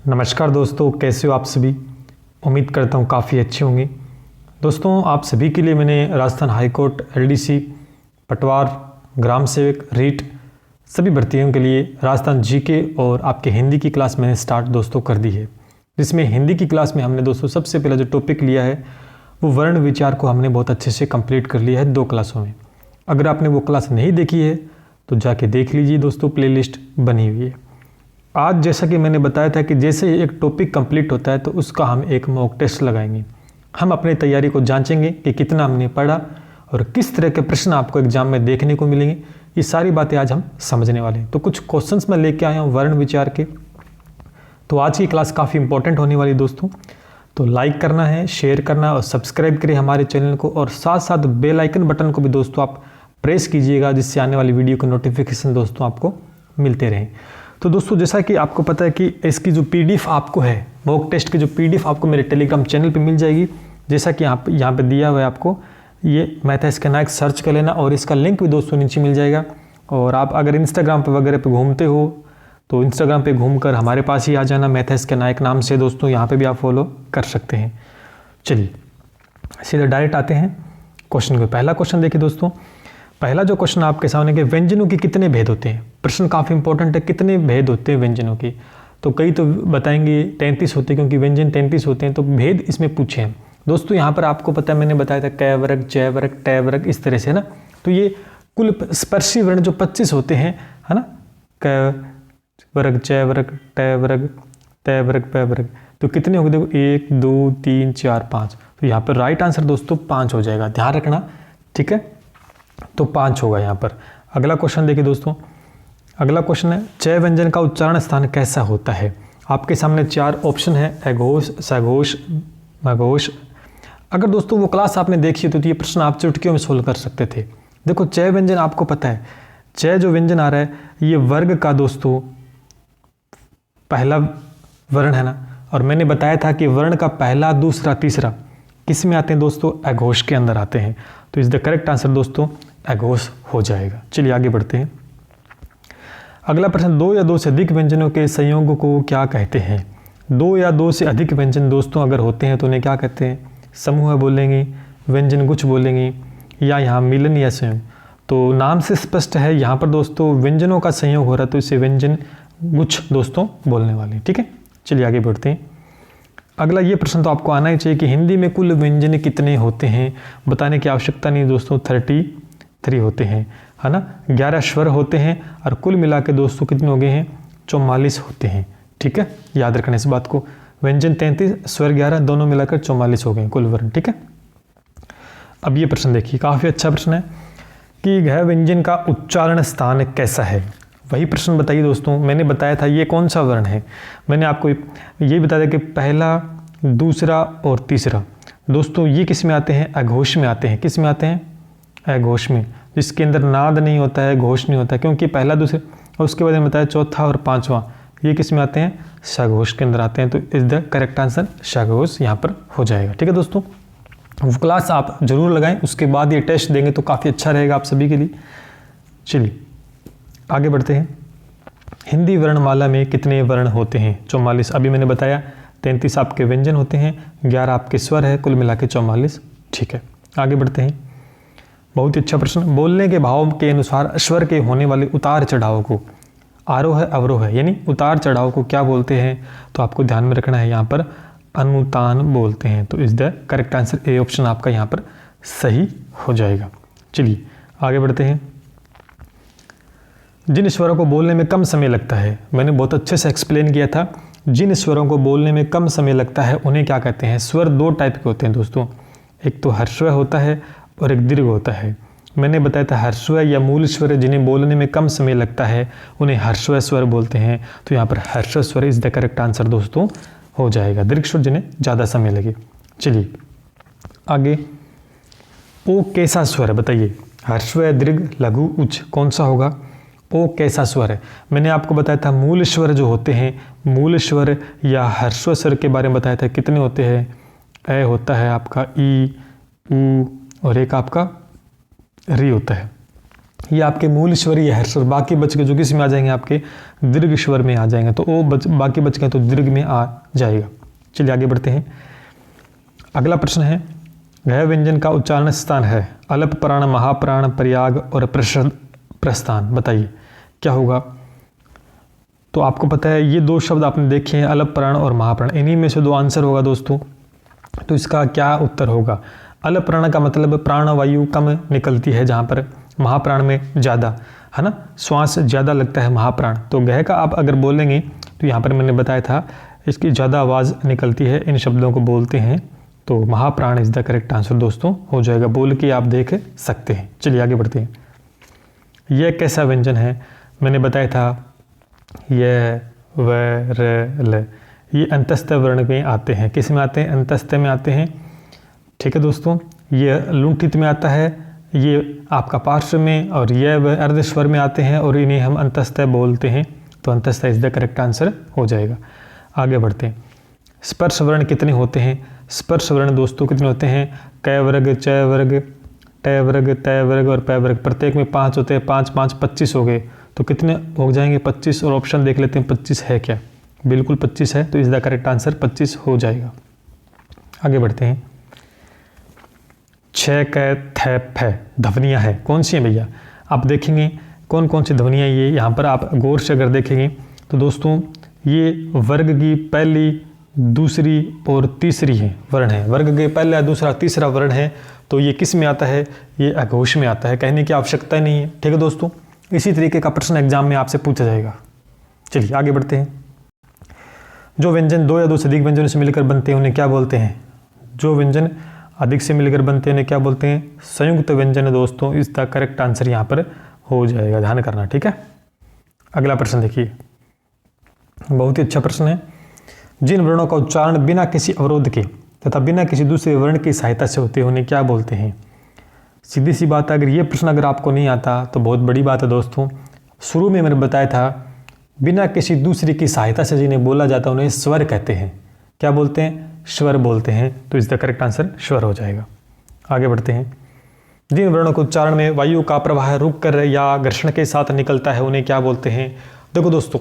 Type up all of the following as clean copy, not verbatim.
नमस्कार दोस्तों, कैसे हो आप सभी। उम्मीद करता हूँ काफ़ी अच्छे होंगे। दोस्तों, आप सभी के लिए मैंने राजस्थान हाईकोर्ट, एलडीसी, पटवार, ग्राम सेवक, रीट सभी भर्तियों के लिए राजस्थान जीके और आपके हिंदी की क्लास मैंने स्टार्ट दोस्तों कर दी है। जिसमें हिंदी की क्लास में हमने दोस्तों सबसे पहला जो टॉपिक लिया है वो वर्ण विचार को हमने बहुत अच्छे से कंप्लीट कर लिया है 2 क्लासों में। अगर आपने वो क्लास नहीं देखी है तो जाके देख लीजिए दोस्तों, प्लेलिस्ट बनी हुई है। आज जैसा कि मैंने बताया था कि जैसे ही एक टॉपिक कंप्लीट होता है तो उसका हम एक मॉक टेस्ट लगाएंगे। हम अपनी तैयारी को जांचेंगे कि कितना हमने पढ़ा और किस तरह के प्रश्न आपको एग्जाम में देखने को मिलेंगे। ये सारी बातें आज हम समझने वाले हैं। तो कुछ क्वेश्चंस मैं लेके आया हूँ वर्ण विचार के। तो आज की क्लास काफ़ी इंपॉर्टेंट होने वाली दोस्तों। तो लाइक करना है, शेयर करना और सब्सक्राइब करिए हमारे चैनल को, और साथ साथ बेल आइकन बटन को भी दोस्तों आप प्रेस कीजिएगा, जिससे आने वाली वीडियो के नोटिफिकेशन दोस्तों आपको मिलते रहें। तो दोस्तों, जैसा कि आपको पता है कि इसकी जो पीडीएफ आपको है, मॉक टेस्ट की जो पीडीएफ आपको मेरे टेलीग्राम चैनल पे मिल जाएगी। जैसा कि यहाँ पे दिया हुआ है, आपको ये मैथ इसका नायक सर्च कर लेना और इसका लिंक भी दोस्तों नीचे मिल जाएगा। और आप अगर इंस्टाग्राम पे वगैरह पे घूमते हो तो इंस्टाग्राम पे घूमकर हमारे पास ही आ जाना, मैथ के नायक नाम से दोस्तों। यहाँ पे भी आप फॉलो कर सकते हैं। चलिए सीधे डायरेक्ट आते हैं क्वेश्चन को। पहला क्वेश्चन देखिए दोस्तों। पहला जो क्वेश्चन आपके सामने कि व्यंजनों के कितने भेद होते हैं। प्रश्न काफ़ी इंपॉर्टेंट है, कितने भेद होते हैं व्यंजनों के। तो कई तो बताएंगे 33 होते हैं, क्योंकि व्यंजन 33 होते हैं। तो भेद इसमें पूछे हैं दोस्तों। यहाँ पर आपको पता है, मैंने बताया था कै वर्ग, जय वर्ग, टय वर्ग, इस तरह से ना। तो ये कुल स्पर्शी वर्ण जो 25 होते हैं, है ना, कै वर्ग, जय वर्ग, टय वर्ग, तय वर्ग, पै वर्ग। तो कितने होंगे देखो, 1 2 3 4 5। तो यहाँ पर राइट आंसर दोस्तों 5 हो जाएगा, ध्यान रखना, ठीक है। तो 5 होगा यहाँ पर। अगला क्वेश्चन देखिए दोस्तों। अगला क्वेश्चन है, चय व्यंजन का उच्चारण स्थान कैसा होता है। आपके सामने 4 ऑप्शन है, अघोष, सघोष, मघोष। अगर दोस्तों वो क्लास आपने देखी तो ये प्रश्न आप चुटकियों में सोल्व कर सकते थे। देखो, चय व्यंजन आपको पता है, चय जो व्यंजन आ रहा है ये वर्ग का दोस्तों पहला वर्ण है ना। और मैंने बताया था कि वर्ण का पहला, दूसरा, तीसरा किस में आते हैं दोस्तों, अघोष के अंदर आते हैं। तो इज द करेक्ट आंसर दोस्तों अघोष हो जाएगा। चलिए आगे बढ़ते हैं। अगला प्रश्न, 2 या 2 से अधिक व्यंजनों के संयोग को क्या कहते हैं। 2 या 2 से अधिक व्यंजन दोस्तों अगर होते हैं तो उन्हें क्या कहते हैं, समूह बोलेंगे, व्यंजन गुच्छ बोलेंगे, या यहाँ मिलन या संयोग। तो नाम से स्पष्ट है यहाँ पर दोस्तों व्यंजनों का संयोग हो रहा है, तो इसे व्यंजन गुच्छ दोस्तों बोलने वाले, ठीक है। चलिए आगे बढ़ते हैं। अगला ये प्रश्न तो आपको आना ही चाहिए कि हिंदी में कुल व्यंजन कितने होते हैं। बताने की आवश्यकता नहीं दोस्तों, 33 होते हैं, है ना। 11 स्वर होते हैं और कुल मिला के दोस्तों कितने हो गए हैं, 44 होते हैं, ठीक है। याद रखना इस बात को, व्यंजन 33, स्वर 11, दोनों मिलाकर 44 हो गए कुल वर्ण, ठीक है। अब ये प्रश्न देखिए, काफ़ी अच्छा प्रश्न है कि घ व्यंजन का उच्चारण स्थान कैसा है। वही प्रश्न बताइए दोस्तों। मैंने बताया था ये कौन सा वर्ण है, मैंने आपको ये बताया था कि पहला, दूसरा और तीसरा दोस्तों ये किस में आते हैं, अघोष में आते हैं। किस में आते हैं, अघोष में, जिसके अंदर नाद नहीं होता है, घोष नहीं होता है, क्योंकि पहला, दूसरा और उसके बाद बताया चौथा और पांचवा ये किस में आते हैं, सघोष के अंदर आते हैं। तो इज द करेक्ट आंसर सघोष यहाँ पर हो जाएगा, ठीक है दोस्तों। वो क्लास आप जरूर लगाएं, उसके बाद ये टेस्ट देंगे तो काफ़ी अच्छा रहेगा आप सभी के लिए। चलिए आगे बढ़ते हैं। हिंदी वर्णमाला में कितने वर्ण होते हैं, 44। अभी मैंने बताया 33 आपके व्यंजन होते हैं, 11 आपके स्वर है, कुल मिला के 44, ठीक है। आगे बढ़ते हैं। बहुत ही अच्छा प्रश्न, बोलने के भाव के अनुसार स्वर के होने वाले उतार चढ़ाव को आरोह अवरोह है, यानी उतार चढ़ाव को क्या बोलते हैं। तो आपको ध्यान में रखना है, यहाँ पर अनुतान बोलते हैं। तो is the correct answer A option आपका यहाँ पर सही हो जाएगा। चलिए आगे बढ़ते हैं। जिन स्वरों को बोलने में कम समय लगता है, मैंने बहुत अच्छे से एक्सप्लेन किया था। जिन स्वरों को बोलने में कम समय लगता है उन्हें क्या कहते हैं। स्वर 2 टाइप के होते हैं दोस्तों, एक तो हर्षव होता है और एक दीर्घ होता है। मैंने बताया था हर्षव या मूल स्वर जिन्हें बोलने में कम समय लगता है उन्हें हर्षव स्वर बोलते हैं। तो यहाँ पर हर्षव स्वर इज द करेक्ट आंसर दोस्तों हो जाएगा। दीर्घ स्वर जिन्हें ज़्यादा समय लगे। चलिए आगे, ओ कैसा स्वर है बताइए, हर्षव, दीर्घ, लघु, उच्च, कौन सा होगा। ओ कैसा स्वर है, मैंने आपको बताया था मूल स्वर जो होते हैं, मूल स्वर या हर्षव स्वर के बारे में बताया था कितने होते हैं। ए होता है आपका, ई, ऊ और एक आपका री होता है। ये आपके मूल स्वर या हर्ष स्वर, बाकी बच के जो किस में आ जाएंगे, आपके दीर्घ स्वर में आ जाएंगे। तो ओ बाकी बच गए तो दीर्घ में आ जाएगा। चलिए आगे बढ़ते हैं। अगला प्रश्न है, गह व्यंजन का उच्चारण स्थान है अलप प्राण, महाप्राण, प्रयाग और प्रस्थान। बताइए क्या होगा। तो आपको पता है ये दो शब्द आपने देखे हैं, अलप प्राण और महाप्राण, इन्हीं में से दो आंसर होगा दोस्तों। तो इसका क्या उत्तर होगा। अलप प्राण का मतलब प्राण वायु कम निकलती है, जहाँ पर महाप्राण में ज़्यादा, है ना, श्वास ज़्यादा लगता है महाप्राण। तो गह का आप अगर बोलेंगे तो यहाँ पर मैंने बताया था इसकी ज़्यादा आवाज़ निकलती है, इन शब्दों को बोलते हैं। तो महाप्राण इज़ द करेक्ट आंसर दोस्तों हो जाएगा, बोल के आप देख सकते हैं। चलिए आगे बढ़ते हैं। यह कैसा व्यंजन है, मैंने बताया था यह व र ल, ये अंतस्थ वर्ण में आते हैं। किस में आते हैं, अंतस्थ में आते हैं। ठीक है दोस्तों, ये लुंठित में आता है, ये आपका पार्श्व में, और यह व अर्धस्वर में आते हैं और इन्हें हम अंतस्थ बोलते हैं। तो अंतस्थ इज द करेक्ट आंसर हो जाएगा। आगे बढ़ते हैं। स्पर्श वर्ण कितने होते हैं। स्पर्श वर्ण दोस्तों कितने होते हैं, क वर्ग, च वर्ग, ट वर्ग, त वर्ग और प वर्ग, प्रत्येक में 5 होते हैं। 5 5 25 हो गए। तो कितने हो जाएंगे, 25। और ऑप्शन देख लेते हैं 25 है क्या, बिल्कुल 25 है। तो इस द करेक्ट आंसर 25 हो जाएगा। आगे बढ़ते हैं। 6 क थ फ ध्वनियाँ है, कौन सी हैं भैया। आप देखेंगे कौन कौन सी ध्वनियाँ ये यहाँ पर आप गौर से अगर देखेंगे तो दोस्तों ये वर्ग की पहली, दूसरी और तीसरी है वर्ण है। वर्ग के पहला, दूसरा, तीसरा वर्ण है। तो ये किस में आता है, ये अघोष में आता है, कहने की आवश्यकता ही नहीं है। ठीक है दोस्तों, इसी तरीके का प्रश्न एग्जाम में आपसे पूछा जाएगा। चलिए आगे बढ़ते हैं। जो व्यंजन 2 या 2 से अधिक व्यंजनों से मिलकर बनते हैं उन्हें क्या बोलते हैं। जो व्यंजन अधिक से मिलकर बनते हैं उन्हें क्या बोलते हैं, संयुक्त व्यंजन है दोस्तों। इसका करेक्ट आंसर यहाँ पर हो जाएगा, ध्यान करना। ठीक है, अगला प्रश्न देखिए, बहुत ही अच्छा प्रश्न है। जिन वर्णों का उच्चारण बिना किसी अवरोध के तथा बिना किसी दूसरे वर्ण की सहायता से होते हैं उन्हें क्या बोलते हैं। सीधी सी बात है, अगर ये प्रश्न अगर आपको नहीं आता तो बहुत बड़ी बात है दोस्तों। शुरू में मैंने बताया था बिना किसी दूसरी की सहायता से जिन्हें बोला जाता है उन्हें स्वर कहते हैं। क्या बोलते हैं, स्वर बोलते हैं। तो इसका करेक्ट आंसर स्वर हो जाएगा। आगे बढ़ते हैं। जिन वर्णों के उच्चारण में वायु का प्रवाह रुक कर या घर्षण के साथ निकलता है उन्हें क्या बोलते हैं। देखो दोस्तों,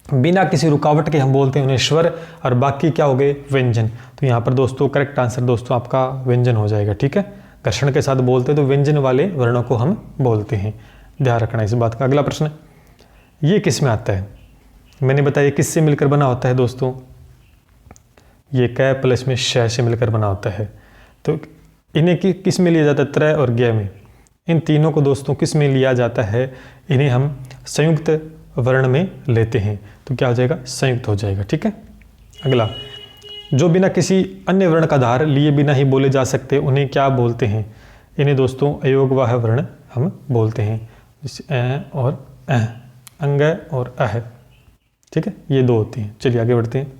बिना किसी रुकावट के हम बोलते हैं उन्हें स्वर, और बाकी क्या हो गए, व्यंजन। तो यहाँ पर दोस्तों करेक्ट आंसर दोस्तों आपका व्यंजन हो जाएगा। ठीक है, घर्षण के साथ बोलते हैं तो व्यंजन वाले वर्णों को हम बोलते हैं, ध्यान रखना इस बात का। अगला प्रश्न, ये किस में आता है। मैंने बताया किससे मिलकर बना होता है दोस्तों, ये क प्लस में श से मिलकर बना होता है। तो इन्हें किस में लिया जाता है, त्रय और ज्ञ में। इन तीनों को दोस्तों किस में लिया जाता है, इन्हें हम संयुक्त वर्ण में लेते हैं। तो क्या हो जाएगा, संयुक्त हो जाएगा। ठीक है, अगला, जो बिना किसी अन्य वर्ण का आधार लिए बिना ही बोले जा सकते उन्हें क्या बोलते हैं। इन्हें दोस्तों अयोगवाह वर्ण हम बोलते हैं, जैसे अ और अह, अंग और अह। ठीक है, ये दो होते हैं। चलिए आगे बढ़ते हैं।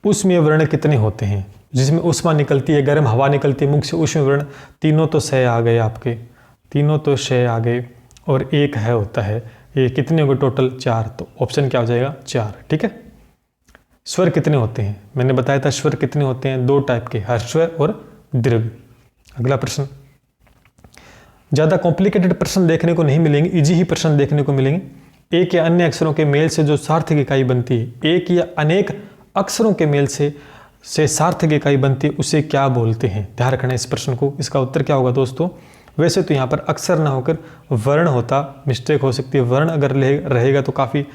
उष्मीय वर्ण कितने होते हैं, जिसमें उष्मा निकलती है, गर्म हवा निकलती है मुख से। उष्मीय वर्ण तीनों तो स आ गए आपके, तीनों तो श आ गए, और एक है होता है। ये कितने हो गए टोटल, 4। तो ऑप्शन क्या हो जाएगा, 4। ठीक है। स्वर कितने होते हैं, मैंने बताया था स्वर कितने होते हैं, 2 टाइप के, हर्स्वर और दीर्घ। अगला प्रश्न, ज़्यादा कॉम्प्लिकेटेड प्रश्न देखने को नहीं मिलेंगे, इजी ही प्रश्न देखने को मिलेंगे। एक या अन्य अक्षरों के मेल से जो सार्थक इकाई बनती है, एक या अनेक अक्षरों के मेल से सार्थक इकाई बनती है, उसे क्या बोलते हैं। ध्यान रखना इस प्रश्न को। इसका उत्तर क्या होगा दोस्तों, वैसे तो यहाँ पर अक्षर ना होकर वर्ण होता, मिस्टेक हो सकती है। वर्ण अगर रहेगा तो काफ़ी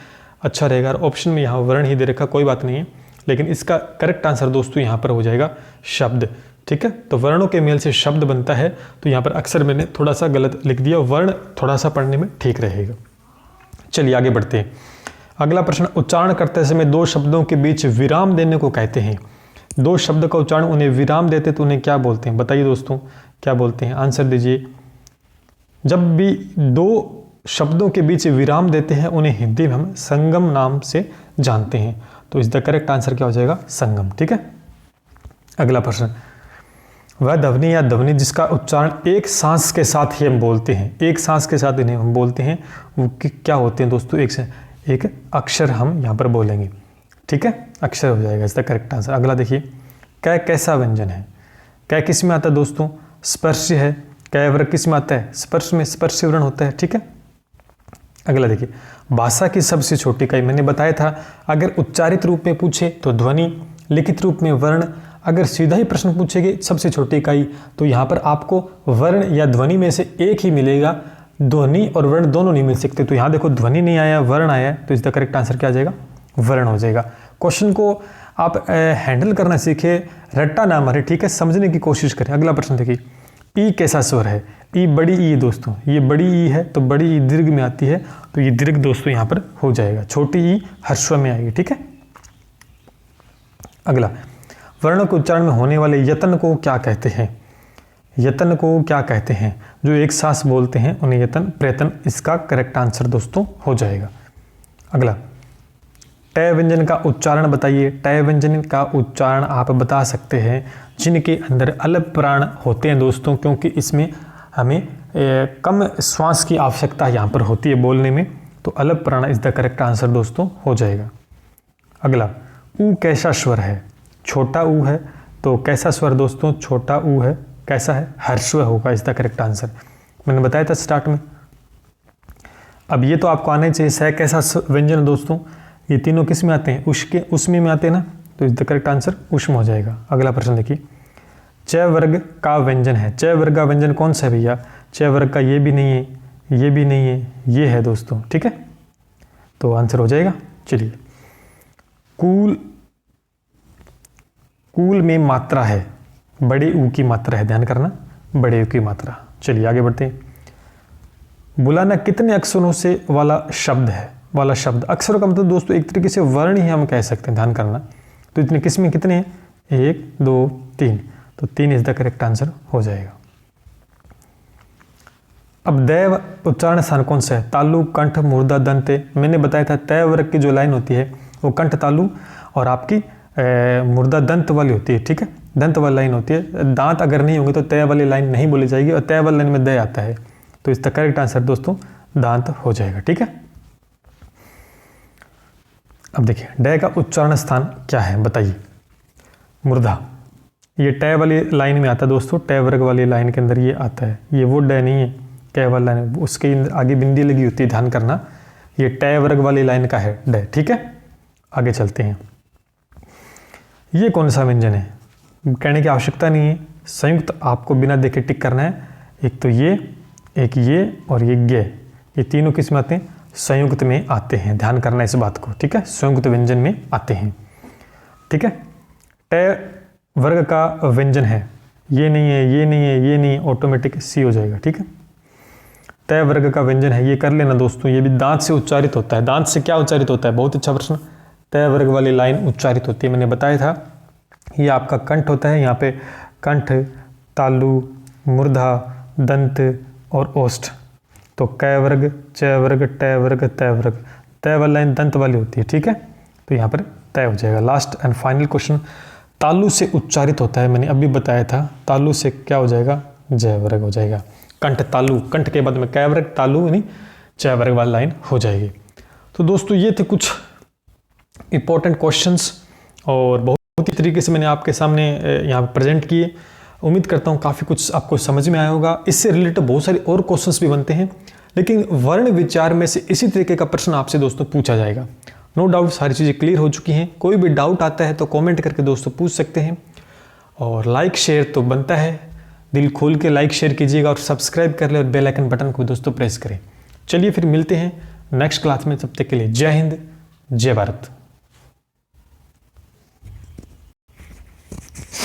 अच्छा रहेगा, और ऑप्शन में यहाँ वर्ण ही दे रखा, कोई बात नहीं है। लेकिन इसका करेक्ट आंसर दोस्तों यहाँ पर हो जाएगा शब्द। ठीक है, तो वर्णों के मेल से शब्द बनता है। तो यहाँ पर अक्षर मैंने थोड़ा सा गलत लिख दिया, वर्ण थोड़ा सा पढ़ने में ठीक रहेगा। चलिए आगे बढ़ते हैं। अगला प्रश्न, उच्चारण करते समय 2 शब्दों के बीच विराम देने को कहते हैं। 2 शब्द का उच्चारण उन्हें विराम देते तो उन्हें क्या बोलते हैं। बताइए दोस्तों क्या बोलते हैं, आंसर दीजिए। जब भी 2 शब्दों के बीच विराम देते हैं उन्हें हिंदी में हम संगम नाम से जानते हैं। तो इसका करेक्ट आंसर क्या हो जाएगा, संगम। ठीक है, अगला प्रश्न, वह ध्वनि या ध्वनि जिसका उच्चारण एक सांस के साथ ही हम बोलते हैं, एक सांस के साथ इन्हें हम बोलते हैं, वो क्या होते हैं दोस्तों, एक अक्षर हम यहाँ पर बोलेंगे। ठीक है, अक्षर हो जाएगा इसका करेक्ट आंसर। अगला देखिए, कै कैसा व्यंजन है। कै किस में आता है दोस्तों, स्पर्श है, कै वर्ग किस में आता है? स्पर्श में, स्पर्श वर्ण होता है, ठीक है। अगला देखिए, भाषा की सबसे छोटी इकाई, मैंने बताया था अगर उच्चारित रूप में पूछे तो ध्वनि, लिखित रूप में वर्ण, अगर सीधा ही प्रश्न पूछेगे सबसे छोटी इकाई तो यहाँ पर आपको वर्ण या ध्वनि में से एक ही मिलेगा, ध्वनि और वर्ण दोनों नहीं मिल सकते। तो यहाँ देखो ध्वनि नहीं आया, वर्ण आया, तो इसका करेक्ट आंसर क्या आ जाएगा? वर्ण हो जाएगा। क्वेश्चन को आप हैंडल करना सीखे, रट्टा ना मारे, ठीक है, समझने की कोशिश करें। अगला प्रश्न देखिए, ई कैसा स्वर है? ई बड़ी ई दोस्तों, ये बड़ी ई है तो बड़ी ई दीर्घ में आती है, तो ये दीर्घ दोस्तों यहाँ पर हो जाएगा। छोटी ई ह्रस्व में आएगी, ठीक है। अगला, वर्ण के उच्चारण में होने वाले यत्न को क्या कहते हैं? यत्न को क्या कहते हैं? जो एक सांस बोलते हैं उन्हें यत्न, प्रयत्न, इसका करेक्ट आंसर दोस्तों हो जाएगा। अगला, टय व्यंजन का उच्चारण बताइए। टय व्यंजन का उच्चारण आप बता सकते हैं जिनके अंदर अलग प्राण होते हैं दोस्तों, क्योंकि इसमें हमें कम श्वास की आवश्यकता यहाँ पर होती है बोलने में, तो अलग प्राण इज द करेक्ट आंसर दोस्तों हो जाएगा। अगला, ऊ कैसा स्वर है? छोटा ऊ है, तो कैसा स्वर दोस्तों? छोटा ऊ है, कैसा है? ह्रस्व होगा, इज द करेक्ट आंसर। मैंने बताया था स्टार्ट में। अब ये तो आपको आना ही चाहिए, स कैसा व्यंजन दोस्तों, ये तीनों किस में आते हैं? उसमें में आते हैं ना, तो इस द करेक्ट आंसर उष्म हो जाएगा। अगला प्रश्न देखिए, च वर्ग का व्यंजन है। च वर्ग का व्यंजन कौन सा है भैया? च वर्ग का ये भी नहीं है, ये भी नहीं है, ये है दोस्तों, ठीक है, तो आंसर हो जाएगा। चलिए, कूल, कूल में मात्रा है, बड़े ऊ की मात्रा है, ध्यान करना, बड़े ऊ की मात्रा। चलिए आगे बढ़ते हैं। बुलाना कितने अक्षरों से वाला शब्द है? वाला शब्द, अक्षरों का मतलब दोस्तों एक तरीके से वर्ण ही हम कह सकते हैं, ध्यान करना। तो इतने किसमें कितने हैं? 1 2 3, तो 3 इज द करेक्ट आंसर हो जाएगा। अब दैव उच्चारण स्थान कौन सा है? तालु, कंठ, मुर्दा, दंत। मैंने बताया था तय वर्ग की जो लाइन होती है वो कंठ तालु और आपकी मुर्दा दंत वाली होती है, ठीक है, दंत वाली लाइन होती है। दांत अगर नहीं होंगे तो तय वाली लाइन नहीं बोली जाएगी, और तय वाली लाइन में दय आता है, तो इसका करेक्ट आंसर दोस्तों दांत हो जाएगा, ठीक है। अब देखिए, डय का उच्चारण स्थान क्या है बताइए? मूर्धा, ये टय वाली लाइन में आता है दोस्तों, टय वर्ग वाली लाइन के अंदर ये आता है, ये वो डय नहीं है, टय वाली लाइन, उसके आगे बिंदी लगी होती है, ध्यान करना, ये टय वर्ग वाली लाइन का है डय, ठीक है। आगे चलते हैं, ये कौन सा व्यंजन है? कहने की आवश्यकता नहीं है, संयुक्त आपको बिना देखे टिक करना है। एक तो ये, एक ये और ये गे, ये तीनों किस में आते हैं? संयुक्त में आते हैं, ध्यान करना इस बात को, ठीक है, संयुक्त व्यंजन में आते हैं, ठीक है। टय वर्ग का व्यंजन है, ये नहीं है, ये नहीं है, ये नहीं है, ऑटोमेटिक सी हो जाएगा, ठीक है। तय वर्ग का व्यंजन है, ये कर लेना दोस्तों, ये भी दांत से उच्चारित होता है। दांत से क्या उच्चारित होता है? बहुत अच्छा प्रश्न। तय वर्ग वाली लाइन उच्चारित होती है, मैंने बताया था, ये आपका कंठ होता है, यहाँ पे कंठ, तालु, मूर्धा, दंत और ओष्ठ। तो कै वर्ग, च वर्ग, टय वर्ग, तय वर्ग, तय वाली लाइन दंत वाली होती है, ठीक है, तो यहाँ पर तय हो जाएगा। लास्ट एंड फाइनल क्वेश्चन, तालु से उच्चारित होता है, मैंने अभी बताया था, तालु से क्या हो जाएगा? जय वर्ग हो जाएगा। कंठ तालु, कंठ के बाद में कै वर्ग, तालु यानी जय वर्ग वाली लाइन हो जाएगी। तो दोस्तों ये थे कुछ इंपॉर्टेंट क्वेश्चंस और बहुत ही तरीके से मैंने आपके सामने यहाँ प्रेजेंट किए। उम्मीद करता हूँ काफ़ी कुछ आपको समझ में आया होगा। इससे रिलेटेड बहुत सारे और क्वेश्चंस भी बनते हैं, लेकिन वर्ण विचार में से इसी तरीके का प्रश्न आपसे दोस्तों पूछा जाएगा। नो डाउट सारी चीज़ें क्लियर हो चुकी हैं। कोई भी डाउट आता है तो कमेंट करके दोस्तों पूछ सकते हैं, और लाइक शेयर तो बनता है, दिल खोल के लाइक शेयर कीजिएगा और सब्सक्राइब कर ले और बेल आइकन बटन को दोस्तों प्रेस करें। चलिए फिर मिलते हैं नेक्स्ट क्लास में, तब तक के लिए जय हिंद, जय भारत।